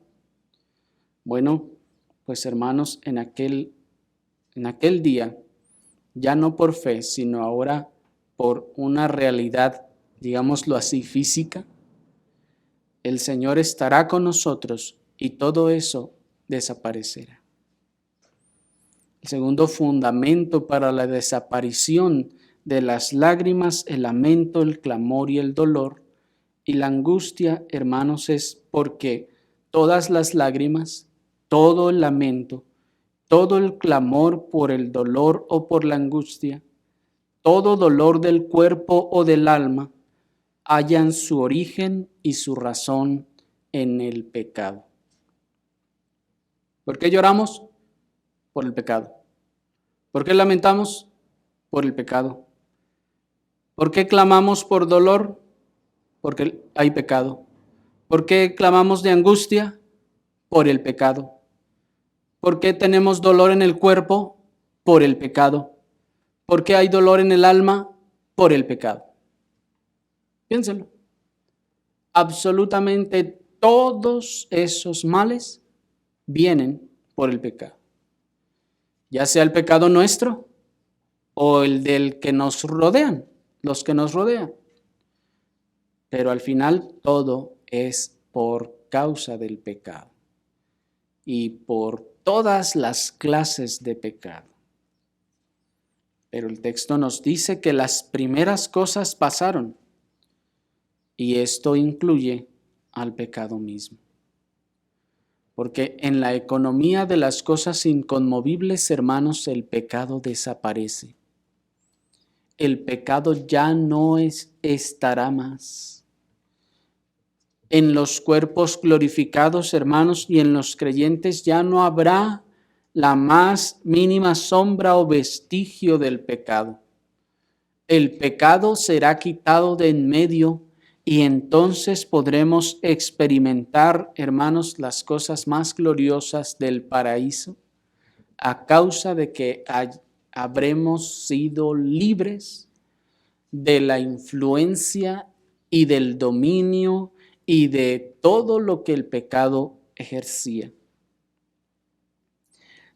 Bueno, pues hermanos, en aquel día, ya no por fe, sino ahora por una realidad, digámoslo así, física, el Señor estará con nosotros y todo eso desaparecerá. El segundo fundamento para la desaparición de las lágrimas, el lamento, el clamor y el dolor y la angustia, hermanos, es porque todas las lágrimas, todo el lamento, todo el clamor por el dolor o por la angustia, todo dolor del cuerpo o del alma, hallan su origen y su razón en el pecado. ¿Por qué lloramos? Por el pecado. ¿Por qué lamentamos? Por el pecado. ¿Por qué clamamos por dolor? Porque hay pecado. ¿Por qué clamamos de angustia? Por el pecado. ¿Por qué tenemos dolor en el cuerpo? Por el pecado. ¿Por qué hay dolor en el alma? Por el pecado. Piénsenlo. Absolutamente todos esos males vienen por el pecado. Ya sea el pecado nuestro o el del que nos rodean, los que nos rodean. Pero al final todo es por causa del pecado y por todas las clases de pecado. Pero el texto nos dice que las primeras cosas pasaron y esto incluye al pecado mismo. Porque en la economía de las cosas inconmovibles, hermanos, el pecado desaparece. El pecado ya no estará más. En los cuerpos glorificados, hermanos, y en los creyentes ya no habrá la más mínima sombra o vestigio del pecado. El pecado será quitado de en medio y entonces podremos experimentar, hermanos, las cosas más gloriosas del paraíso a causa de que habremos sido libres de la influencia y del dominio y de todo lo que el pecado ejercía.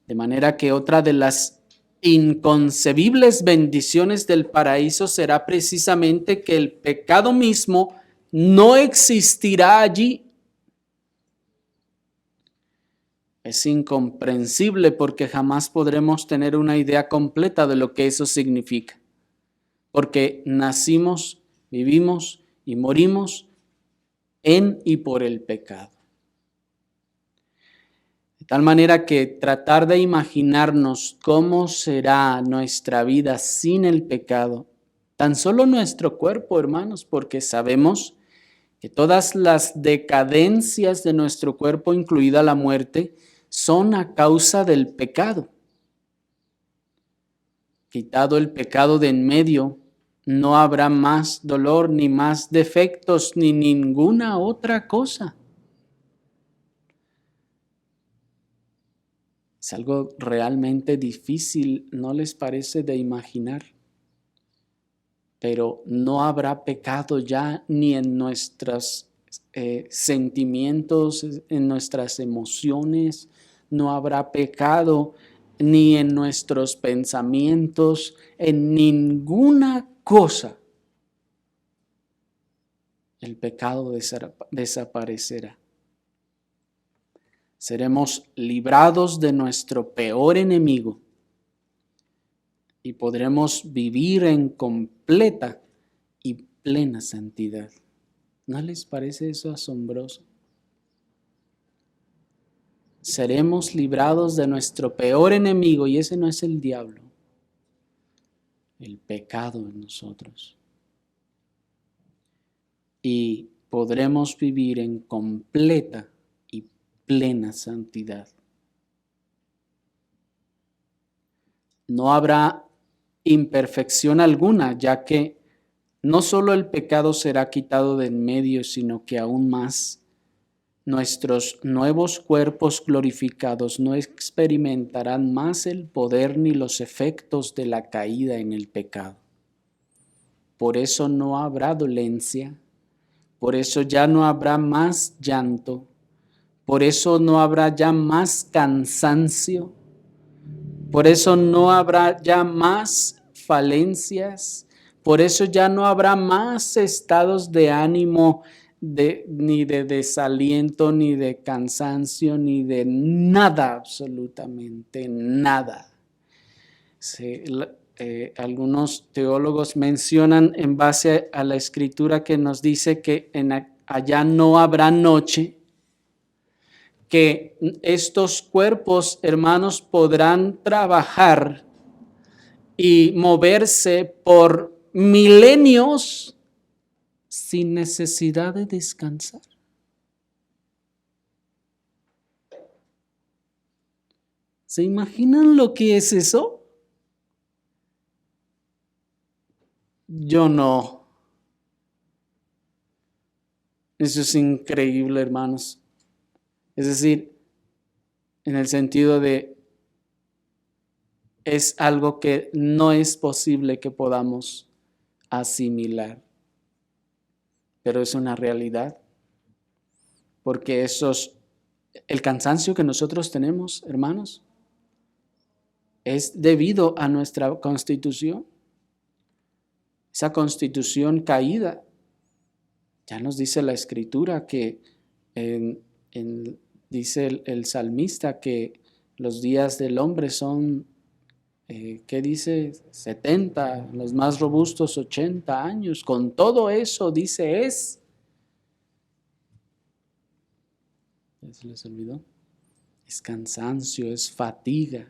De manera que otra de las inconcebibles bendiciones del paraíso será precisamente que el pecado mismo no existirá allí. Es incomprensible porque jamás podremos tener una idea completa de lo que eso significa. Porque nacimos, vivimos y morimos en y por el pecado. De tal manera que tratar de imaginarnos cómo será nuestra vida sin el pecado, tan solo nuestro cuerpo, hermanos, porque sabemos que todas las decadencias de nuestro cuerpo, incluida la muerte, son a causa del pecado. Quitado el pecado de en medio, no habrá más dolor, ni más defectos, ni ninguna otra cosa. Es algo realmente difícil, ¿no les parece de imaginar? Pero no habrá pecado ya ni en nuestros sentimientos, en nuestras emociones, no habrá pecado ni en nuestros pensamientos, en ninguna cosa. El pecado desaparecerá. Seremos librados de nuestro peor enemigo y podremos vivir en completa y plena santidad. ¿No les parece eso asombroso? Seremos librados de nuestro peor enemigo y ese no es el diablo, el pecado en nosotros. Y podremos vivir en completa y plena santidad. No habrá imperfección alguna, ya que no solo el pecado será quitado de en medio, sino que aún más nuestros nuevos cuerpos glorificados no experimentarán más el poder ni los efectos de la caída en el pecado. Por eso no habrá dolencia, por eso ya no habrá más llanto, por eso no habrá ya más cansancio, por eso no habrá ya más falencias, por eso ya no habrá más estados de ánimo, ni de desaliento, ni de cansancio, ni de nada, absolutamente nada. Algunos teólogos mencionan en base a la escritura que nos dice que allá no habrá noche, que estos cuerpos, hermanos, podrán trabajar y moverse por milenios sin necesidad de descansar. ¿Se imaginan lo que es eso? Yo no. Eso es increíble, hermanos. Es decir, en el sentido de, es algo que no es posible que podamos asimilar, pero es una realidad, porque el cansancio que nosotros tenemos, hermanos, es debido a nuestra constitución, esa constitución caída. Ya nos dice la escritura que dice el salmista que los días del hombre son, ¿qué dice? 70, los más robustos 80 años. Con todo eso, dice, ¿ya se les olvidó? Es cansancio, es fatiga.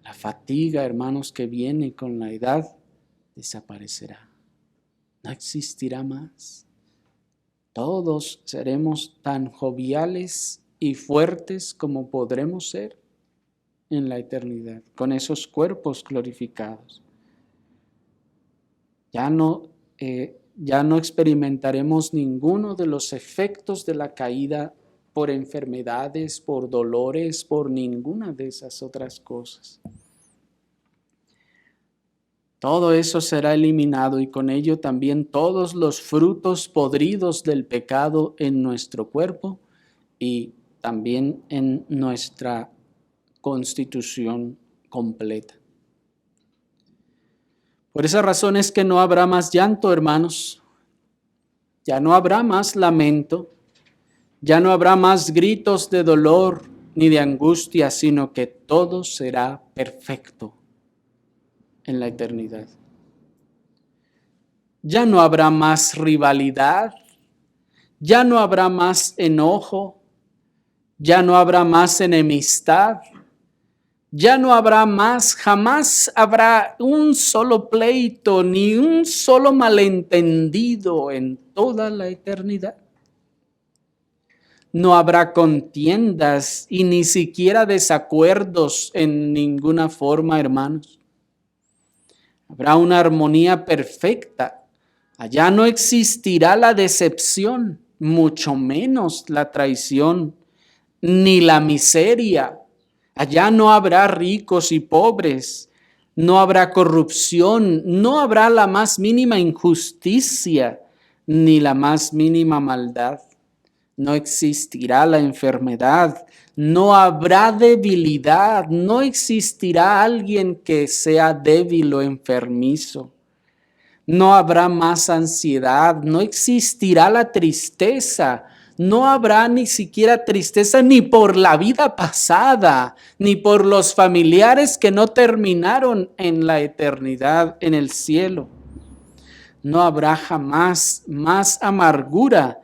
La fatiga, hermanos, que viene con la edad, desaparecerá. No existirá más. Todos seremos tan joviales y fuertes como podremos ser en la eternidad, con esos cuerpos glorificados. Ya no experimentaremos ninguno de los efectos de la caída por enfermedades, por dolores, por ninguna de esas otras cosas. Todo eso será eliminado y con ello también todos los frutos podridos del pecado en nuestro cuerpo y también en nuestra constitución completa. Por esa razón es que no habrá más llanto, hermanos. Ya no habrá más lamento. Ya no habrá más gritos de dolor ni de angustia, sino que todo será perfecto en la eternidad. Ya no habrá más rivalidad, ya no habrá más enojo, ya no habrá más enemistad, ya no habrá más, jamás habrá un solo pleito ni un solo malentendido en toda la eternidad. No habrá contiendas y ni siquiera desacuerdos en ninguna forma, hermanos. Habrá una armonía perfecta. Allá no existirá la decepción, mucho menos la traición, ni la miseria. Allá no habrá ricos y pobres, no habrá corrupción, no habrá la más mínima injusticia, ni la más mínima maldad. No existirá la enfermedad, no habrá debilidad, no existirá alguien que sea débil o enfermizo. No habrá más ansiedad, no existirá la tristeza, no habrá ni siquiera tristeza ni por la vida pasada, ni por los familiares que no terminaron en la eternidad, en el cielo. No habrá jamás más amargura,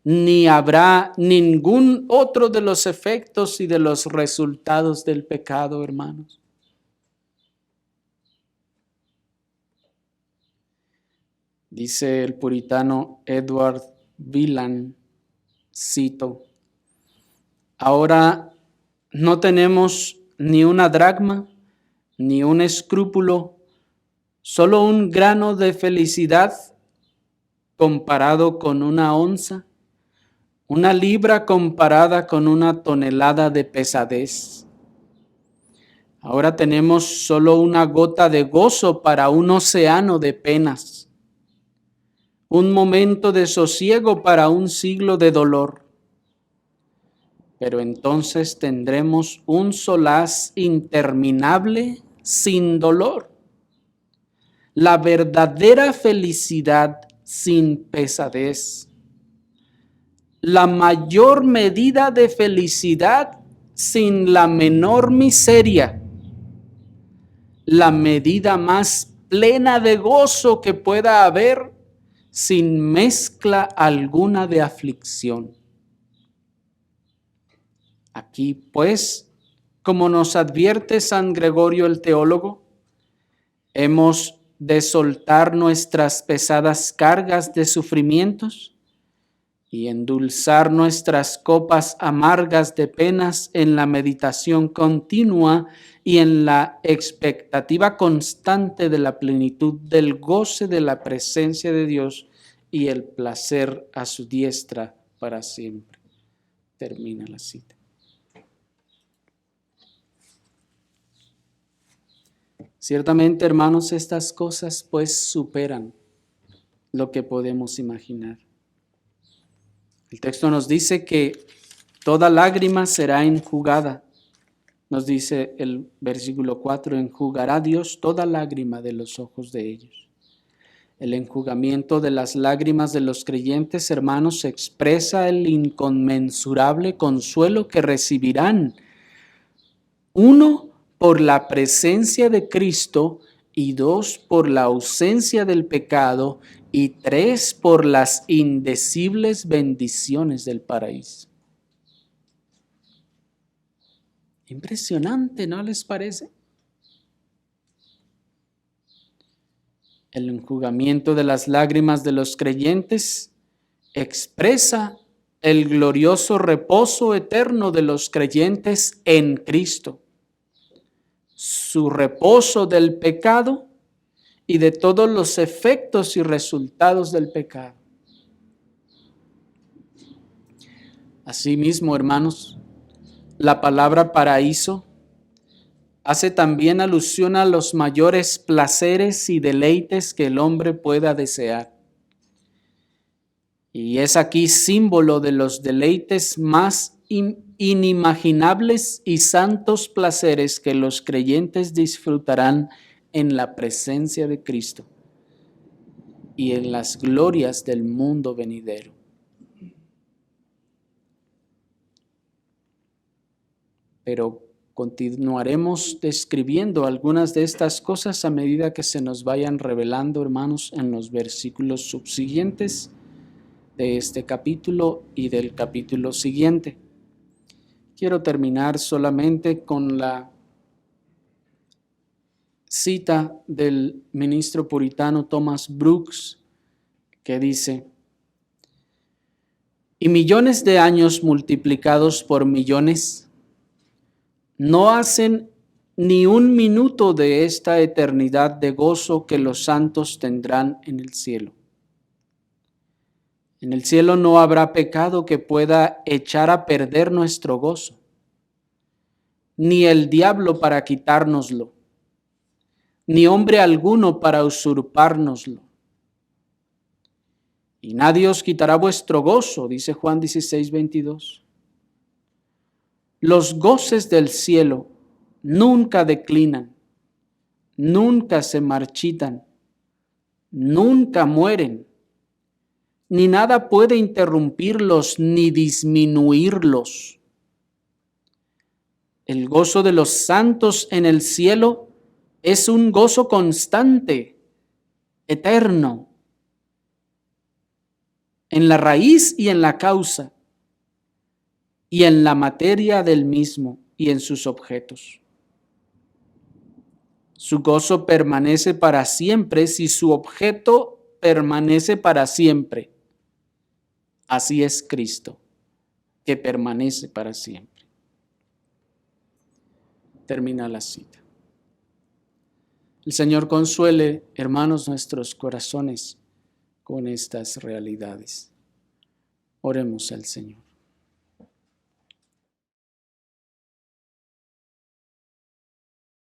ni habrá ningún otro de los efectos y de los resultados del pecado, hermanos. Dice el puritano Edward Whelan, cito, ahora no tenemos ni una dracma, ni un escrúpulo, solo un grano de felicidad comparado con una onza, una libra comparada con una tonelada de pesadez. Ahora tenemos solo una gota de gozo para un océano de penas, un momento de sosiego para un siglo de dolor. Pero entonces tendremos un solaz interminable sin dolor, la verdadera felicidad sin pesadez, la mayor medida de felicidad sin la menor miseria, la medida más plena de gozo que pueda haber sin mezcla alguna de aflicción. Aquí, pues, como nos advierte San Gregorio el teólogo, hemos de soltar nuestras pesadas cargas de sufrimientos y endulzar nuestras copas amargas de penas en la meditación continua y en la expectativa constante de la plenitud del goce de la presencia de Dios y el placer a su diestra para siempre. Termina la cita. Ciertamente, hermanos, estas cosas pues superan lo que podemos imaginar. El texto nos dice que toda lágrima será enjugada. Nos dice el versículo 4, enjugará Dios toda lágrima de los ojos de ellos. El enjugamiento de las lágrimas de los creyentes, hermanos, expresa el inconmensurable consuelo que recibirán. Uno, por la presencia de Cristo, y dos, por la ausencia del pecado, y tres, por las indecibles bendiciones del paraíso. Impresionante, ¿no les parece? El enjugamiento de las lágrimas de los creyentes expresa el glorioso reposo eterno de los creyentes en Cristo, su reposo del pecado y de todos los efectos y resultados del pecado. Asimismo, hermanos, la palabra paraíso hace también alusión a los mayores placeres y deleites que el hombre pueda desear. Y es aquí símbolo de los deleites más inimaginables y santos placeres que los creyentes disfrutarán en la presencia de Cristo y en las glorias del mundo venidero. Pero continuaremos describiendo algunas de estas cosas a medida que se nos vayan revelando, hermanos, en los versículos subsiguientes de este capítulo y del capítulo siguiente. Quiero terminar solamente con la cita del ministro puritano Thomas Brooks, que dice: y millones de años multiplicados por millones no hacen ni un minuto de esta eternidad de gozo que los santos tendrán en el cielo. En el cielo no habrá pecado que pueda echar a perder nuestro gozo, ni el diablo para quitárnoslo, ni hombre alguno para usurpárnoslo. Y nadie os quitará vuestro gozo, dice Juan 16:22. Los goces del cielo nunca declinan, nunca se marchitan, nunca mueren, ni nada puede interrumpirlos ni disminuirlos. El gozo de los santos en el cielo es un gozo constante, eterno, en la raíz y en la causa, y en la materia del mismo y en sus objetos. Su gozo permanece para siempre si su objeto permanece para siempre. Así es Cristo, que permanece para siempre. Termina la cita. El Señor consuele, hermanos, nuestros corazones con estas realidades. Oremos al Señor.